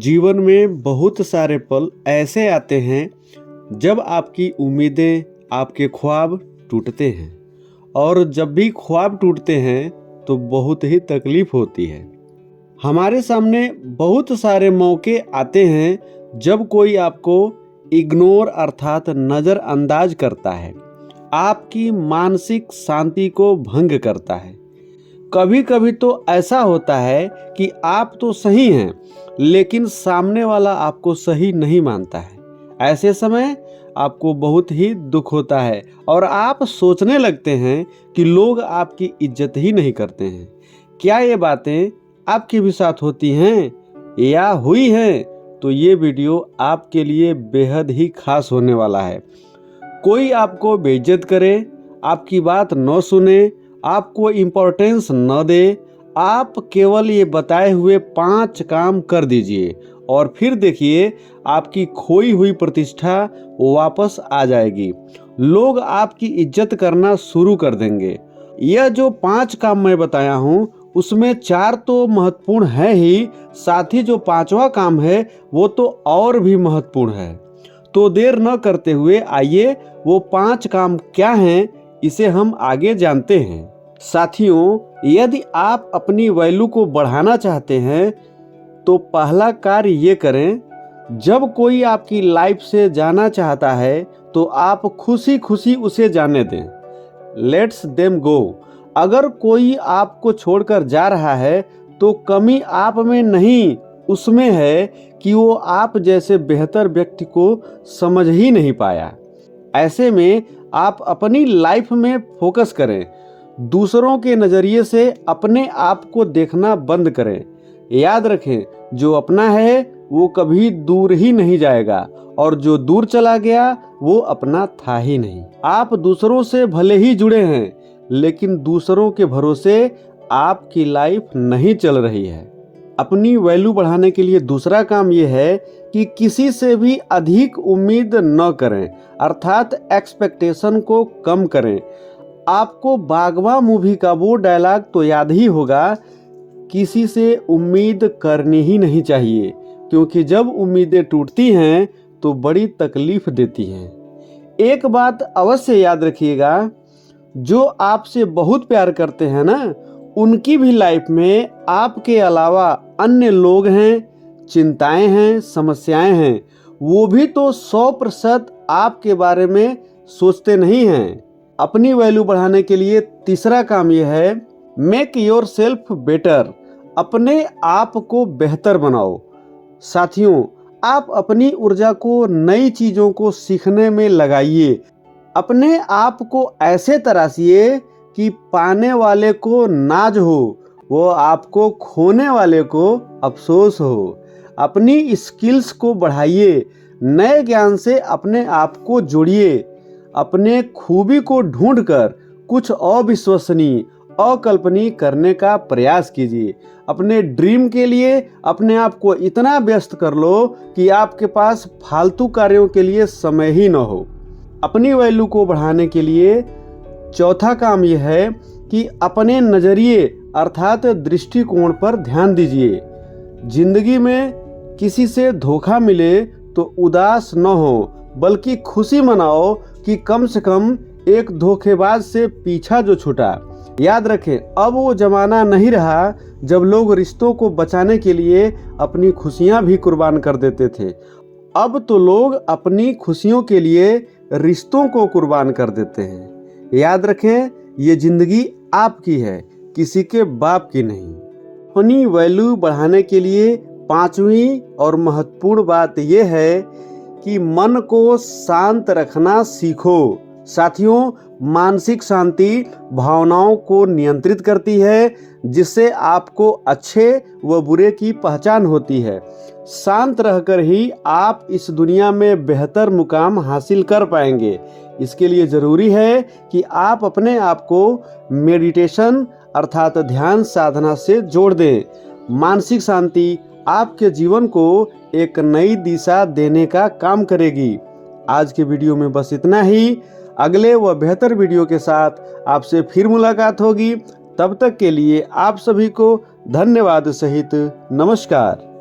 जीवन में बहुत सारे पल ऐसे आते हैं जब आपकी उम्मीदें, आपके ख्वाब टूटते हैं। और जब भी ख्वाब टूटते हैं तो बहुत ही तकलीफ होती है। हमारे सामने बहुत सारे मौके आते हैं जब कोई आपको इग्नोर अर्थात नज़रअंदाज करता है, आपकी मानसिक शांति को भंग करता है। कभी कभी तो ऐसा होता है कि आप तो सही हैं लेकिन सामने वाला आपको सही नहीं मानता है। ऐसे समय आपको बहुत ही दुख होता है और आप सोचने लगते हैं कि लोग आपकी इज्जत ही नहीं करते हैं। क्या ये बातें आपके भी साथ होती हैं या हुई हैं? तो ये वीडियो आपके लिए बेहद ही खास होने वाला है। कोई आपको बेइज्जत करे, आपकी बात न सुने, आपको इम्पोर्टेंस न दे, आप केवल ये बताए हुए 5 काम कर दीजिए और फिर देखिए आपकी खोई हुई प्रतिष्ठा वापस आ जाएगी। लोग आपकी इज्जत करना शुरू कर देंगे। यह जो 5 काम मैं बताया हूँ उसमें 4 तो महत्वपूर्ण है ही, साथ ही जो 5वां काम है वो तो और भी महत्वपूर्ण है। तो देर न करते हुए आइए वो 5 काम क्या हैं इसे हम आगे जानते हैं। साथियों, यदि आप अपनी वैल्यू को बढ़ाना चाहते हैं तो पहला कार्य ये करें, जब कोई आपकी लाइफ से जाना चाहता है तो आप खुशी खुशी उसे जाने दें। Let's them go. अगर कोई आपको छोड़कर जा रहा है तो कमी आप में नहीं उसमें है कि वो आप जैसे बेहतर व्यक्ति को समझ ही नहीं पाया। ऐसे में आप अपनी लाइफ में फोकस करें। दूसरों के नज़रिए से अपने आप को देखना बंद करें। याद रखें, जो अपना है वो कभी दूर ही नहीं जाएगा और जो दूर चला गया वो अपना था ही नहीं। आप दूसरों से भले ही जुड़े हैं लेकिन दूसरों के भरोसे आपकी लाइफ नहीं चल रही है। अपनी वैल्यू बढ़ाने के लिए दूसरा काम ये है कि किसी से भी अधिक उम्मीद न करें, अर्थात एक्सपेक्टेशन को कम करें। आपको बागवा मूवी का वो डायलॉग तो याद ही होगा, किसी से उम्मीद करनी ही नहीं चाहिए क्योंकि जब उम्मीदें टूटती हैं तो बड़ी तकलीफ देती हैं। एक बात अवश्य याद रखिएगा, जो आपसे बहुत प्यार करते हैं ना, उनकी भी लाइफ में आपके अलावा अन्य लोग हैं, चिंताएं हैं, समस्याएं हैं। वो भी तो 100% आपके बारे में सोचते नहीं हैं। अपनी वैल्यू बढ़ाने के लिए तीसरा काम यह है, मेक योर सेल्फ बेटर। अपने आप को बेहतर बनाओ। साथियों, आप अपनी ऊर्जा को नई चीज़ों को सीखने में लगाइए। अपने आप को ऐसे तराशिए कि पाने वाले को नाज हो, वो आपको खोने वाले को अफसोस हो। अपनी स्किल्स को बढ़ाइए, नए ज्ञान से अपने आप को जोड़िए। अपने खूबी को ढूंढकर कुछ अविश्वसनीय, अकल्पनीय करने का प्रयास कीजिए। अपने ड्रीम के लिए अपने आप को इतना व्यस्त कर लो कि आपके पास फालतू कार्यों के लिए समय ही न हो। अपनी वैल्यू को बढ़ाने के लिए चौथा काम यह है कि अपने नज़रिए अर्थात दृष्टिकोण पर ध्यान दीजिए। जिंदगी में किसी से धोखा मिले तो उदास न हो, बल्कि खुशी मनाओ कि कम से कम एक धोखेबाज से पीछा जो छूटा। याद रखें, अब वो जमाना नहीं रहा जब लोग रिश्तों को बचाने के लिए अपनी खुशियां भी कुर्बान कर देते थे। अब तो लोग अपनी खुशियों के लिए रिश्तों को कुर्बान कर देते हैं। याद रखें, ये जिंदगी आपकी है, किसी के बाप की नहीं। अपनी वैल्यू बढ़ाने के लिए 5वीं और महत्वपूर्ण बात यह है कि मन को शांत रखना सीखो। साथियों, मानसिक शांति भावनाओं को नियंत्रित करती है, जिससे आपको अच्छे व बुरे की पहचान होती है। शांत रहकर ही आप इस दुनिया में बेहतर मुकाम हासिल कर पाएंगे। इसके लिए ज़रूरी है कि आप अपने आप को मेडिटेशन अर्थात ध्यान साधना से जोड़ दें। मानसिक शांति आपके जीवन को एक नई दिशा देने का काम करेगी। आज के वीडियो में बस इतना ही। अगले व बेहतर वीडियो के साथ आपसे फिर मुलाकात होगी। तब तक के लिए आप सभी को धन्यवाद सहित नमस्कार।